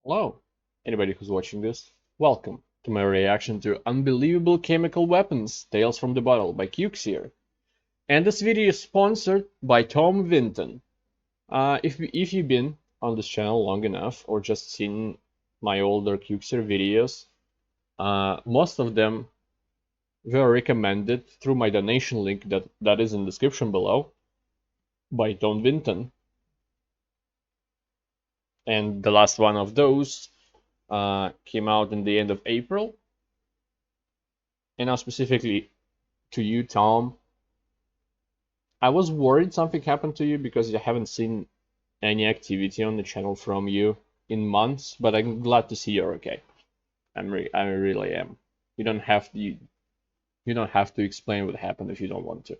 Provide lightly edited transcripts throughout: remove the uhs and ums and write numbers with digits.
Hello, anybody who's watching this. Welcome to my reaction to Unbelievable Chemical Weapons Tales from the Bottle by Cuxier. And this video is sponsored by Tom Vinton. If you've been on this channel long enough or just seen my older Cuxier videos, most of them were recommended through my donation link that is in the description below by Tom Vinton. And the last one of those came out in the end of April. And now specifically to you, Tom, I was worried something happened to you because I haven't seen any activity on the channel from you in months, but I'm glad to see you're okay. I really am. You don't have to you don't have to explain what happened if you don't want to.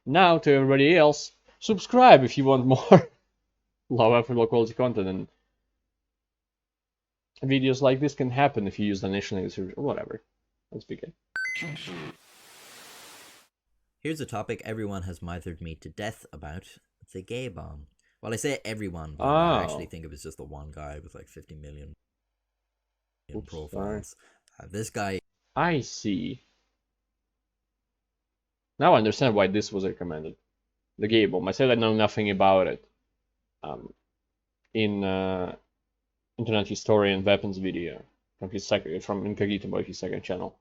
Now to everybody else, subscribe if you want more low effort, low quality content, and videos like this can happen if you use the national language or whatever. Let's begin. Here's a topic everyone has mithered me to death about: the gay bomb. Well, I say everyone, but I actually think it was just the one guy with like 50 million profiles. This guy. I see. Now I understand why this was recommended. The gay bomb. I said I know nothing about it. In Internet Historian Weapons video from Incognito Boy, his second channel.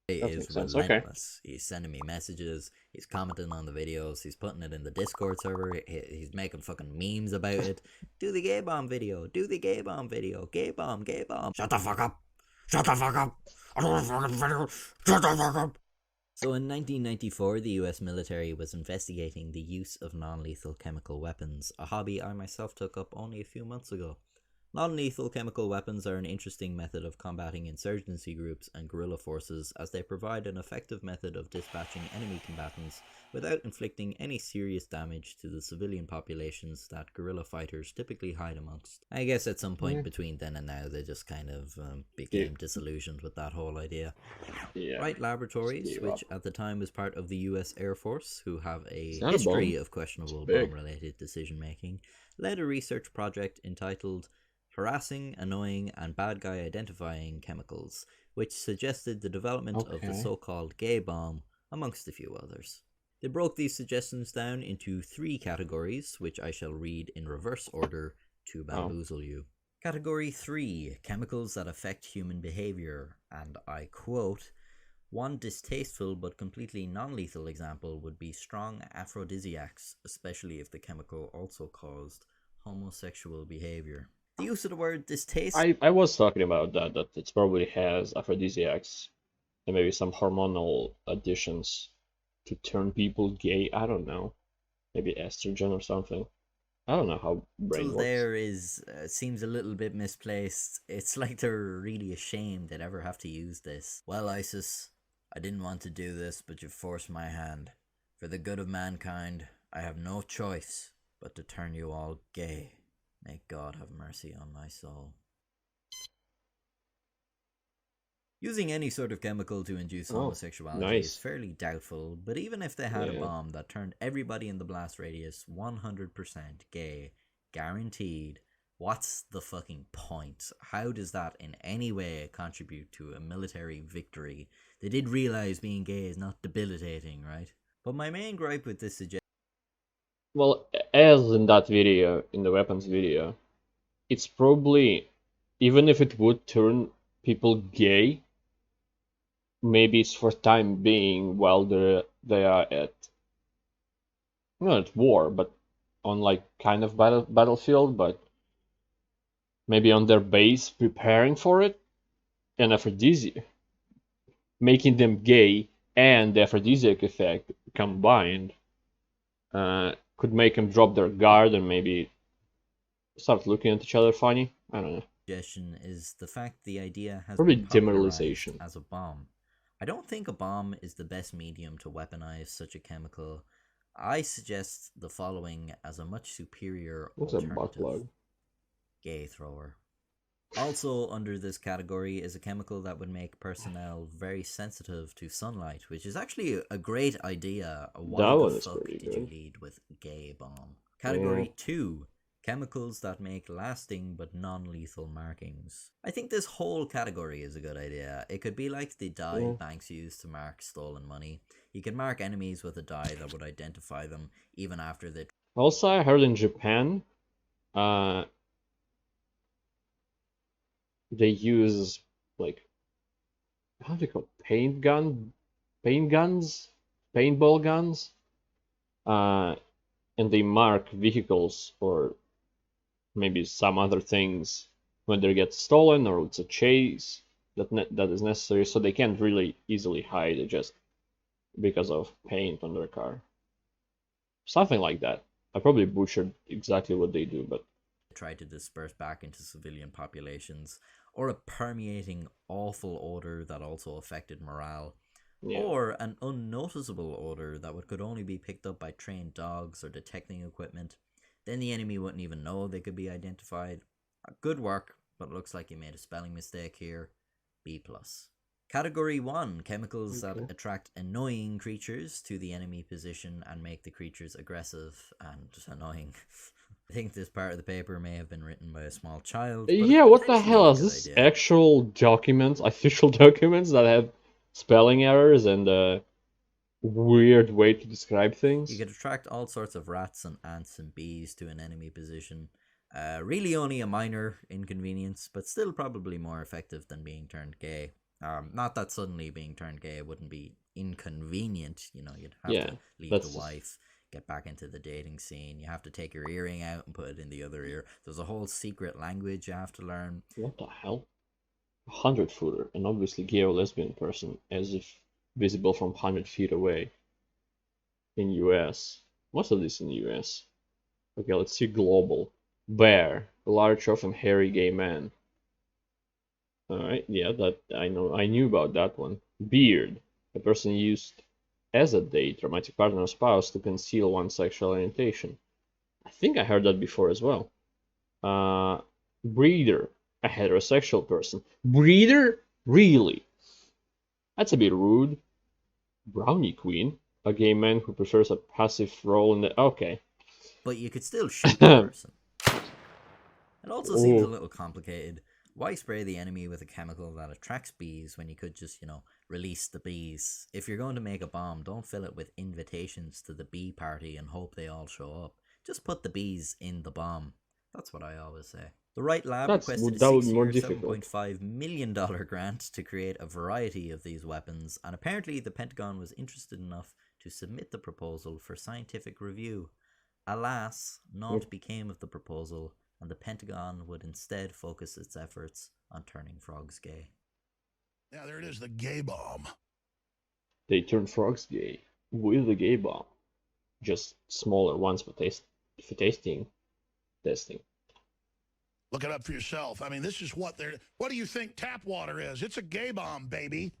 Is relentless. Okay. He's sending me messages, he's commenting on the videos, he's putting it in the Discord server, he's making fucking memes about it. Do the gay bomb video, do the gay bomb video, gay bomb, gay bomb. Shut the fuck up! Shut the fuck up! I don't want a fucking video! Shut the fuck up! So in 1994, the US military was investigating the use of non-lethal chemical weapons, a hobby I myself took up only a few months ago. Non-lethal chemical weapons are an interesting method of combating insurgency groups and guerrilla forces, as they provide an effective method of dispatching enemy combatants without inflicting any serious damage to the civilian populations that guerrilla fighters typically hide amongst. I guess at some point between then and now they just kind of became disillusioned with that whole idea. Wright Laboratories, which at the time was part of the US Air Force, who have a history of questionable bomb-related decision-making, led a research project entitled Harassing, Annoying, and Bad Guy Identifying Chemicals, which suggested the development of the so-called gay bomb, amongst a few others. They broke these suggestions down into 3 categories, which I shall read in reverse order to bamboozle you. Category 3, chemicals that affect human behavior, and I quote, "One distasteful but completely non-lethal example would be strong aphrodisiacs, especially if the chemical also caused homosexual behavior." The use of the word distaste. I was talking about that it probably has aphrodisiacs and maybe some hormonal additions to turn people gay. I don't know. Maybe estrogen or something. I don't know how brain works. There is seems a little bit misplaced. It's like they're really ashamed they'd ever have to use this. Well, ISIS, I didn't want to do this, but you forced my hand. For the good of mankind, I have no choice but to turn you all gay. May God have mercy on my soul. Using any sort of chemical to induce homosexuality is fairly doubtful, but even if they had a bomb that turned everybody in the blast radius 100% gay, guaranteed, what's the fucking point? How does that in any way contribute to a military victory? They did realize being gay is not debilitating, right? But my main gripe with this suggestion... Well, as in that video, in the weapons video, it's probably, even if it would turn people gay, maybe it's for time being while they are at, not at war, but on like kind of battlefield, but maybe on their base preparing for it. And aphrodisiac, making them gay and the aphrodisiac effect combined could make them drop their guard and maybe start looking at each other funny. I don't know. Suggestion is the fact the idea has probably been demoralization as a bomb. I don't think a bomb is the best medium to weaponize such a chemical. I suggest the following as a much superior alternative: gay thrower. Also under this category is a chemical that would make personnel very sensitive to sunlight, which is actually a great idea. Why the fuck did you lead with gay bomb? Category 2, chemicals that make lasting but non-lethal markings. I think this whole category is a good idea. It could be like the dye banks use to mark stolen money. You could mark enemies with a dye that would identify them even after they... Also, I heard in Japan, they use, like, how do they call it? Paintball guns, and they mark vehicles or maybe some other things when they get stolen, or it's a chase that is necessary, so they can't really easily hide it just because of paint on their car. Something like that. I probably butchered exactly what they do, but try to disperse back into civilian populations, or a permeating awful odor that also affected morale, or an unnoticeable odor that could only be picked up by trained dogs or detecting equipment. Then the enemy wouldn't even know they could be identified. Good work, but looks like you made a spelling mistake here. B+. Category 1, chemicals that attract annoying creatures to the enemy position and make the creatures aggressive and annoying. I think this part of the paper may have been written by a small child. Yeah, what the hell? Is this actual documents, official documents that have spelling errors and a weird way to describe things? You could attract all sorts of rats and ants and bees to an enemy position. Really only a minor inconvenience, but still probably more effective than being turned gay. Not that suddenly being turned gay wouldn't be inconvenient. You know, you'd have to leave the wife, get back into the dating scene. You have to take your earring out and put it in the other ear. There's a whole secret language you have to learn. What the hell? 100-footer, an obviously gay or lesbian person, as if visible from 100 feet away. In US. Most of this in US. Okay, let's see global. Bear, a large, often hairy gay man. Alright, yeah, that I knew about that one. Beard, a person used as a date, romantic partner or spouse to conceal one's sexual orientation. I think I heard that before as well. Breeder, a heterosexual person. Breeder? Really? That's a bit rude. Brownie Queen, a gay man who prefers a passive role in the... Okay. But you could still shoot the person. It also seems a little complicated. Why spray the enemy with a chemical that attracts bees when you could just, release the bees? If you're going to make a bomb, don't fill it with invitations to the bee party and hope they all show up. Just put the bees in the bomb. That's what I always say. The Wright Lab requested a 6-year, $7.5 million grant to create a variety of these weapons, and apparently the Pentagon was interested enough to submit the proposal for scientific review. Alas, naught became of the proposal, and the Pentagon would instead focus its efforts on turning frogs gay. Yeah, there it is, the gay bomb. They turn frogs gay with the gay bomb. Just smaller ones for testing. Look it up for yourself. I mean, this is what they're... What do you think tap water is? It's a gay bomb, baby.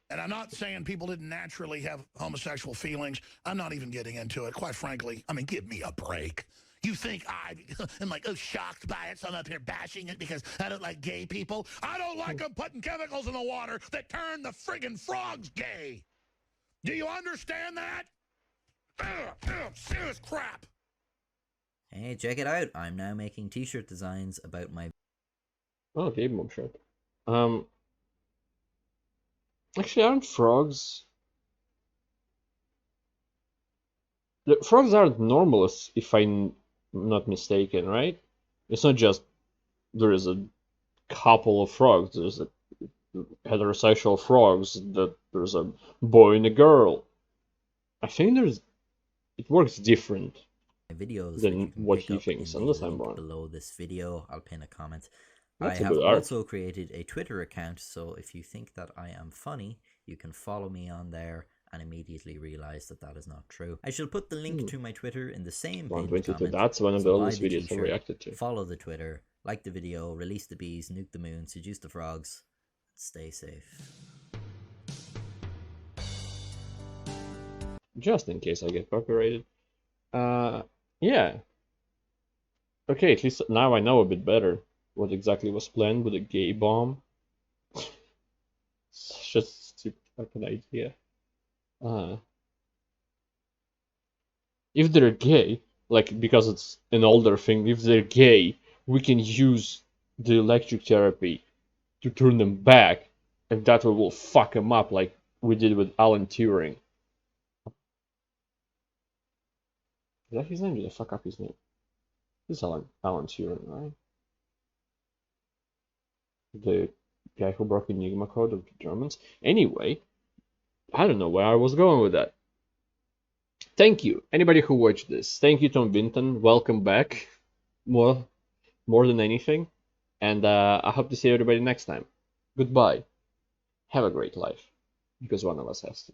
And I'm not saying people didn't naturally have homosexual feelings. I'm not even getting into it, quite frankly. I mean, give me a break. You think I am like, shocked by it, so I'm up here bashing it because I don't like gay people? I don't like them putting chemicals in the water that turn the friggin' frogs gay. Do you understand that? Serious crap. Hey, check it out. I'm now making t-shirt designs about my... Oh, gay bomb shirt. Actually, aren't frogs... The frogs aren't normal, if I'm not mistaken, right? It's not just there is a couple of frogs. There's a heterosexual frogs. That there's a boy and a girl. I think it works different videos than what he thinks, unless I'm wrong. Below this video, I'll pin a comment. I have also created a Twitter account, so if you think that I am funny, you can follow me on there and immediately realize that is not true. I shall put the link to my Twitter in the same pinned comment. That's one of the oldest videos I reacted to. Follow the Twitter, like the video, release the bees, nuke the moon, seduce the frogs, stay safe. Just in case I get copyrighted. Yeah. Okay, at least now I know a bit better what exactly was planned with a gay bomb. Such a stupid fucking idea. If they're gay, like, because it's an older thing, if they're gay, we can use the electric therapy to turn them back, and that way we'll fuck them up like we did with Alan Turing. Is that his name? Did I fuck up his name? This is Alan Turing, right? The guy who broke Enigma code of the Germans. Anyway, I don't know where I was going with that. Thank you, anybody who watched this. Thank you, Tom Vinton. Welcome back. More than anything. And I hope to see everybody next time. Goodbye. Have a great life. Because one of us has to.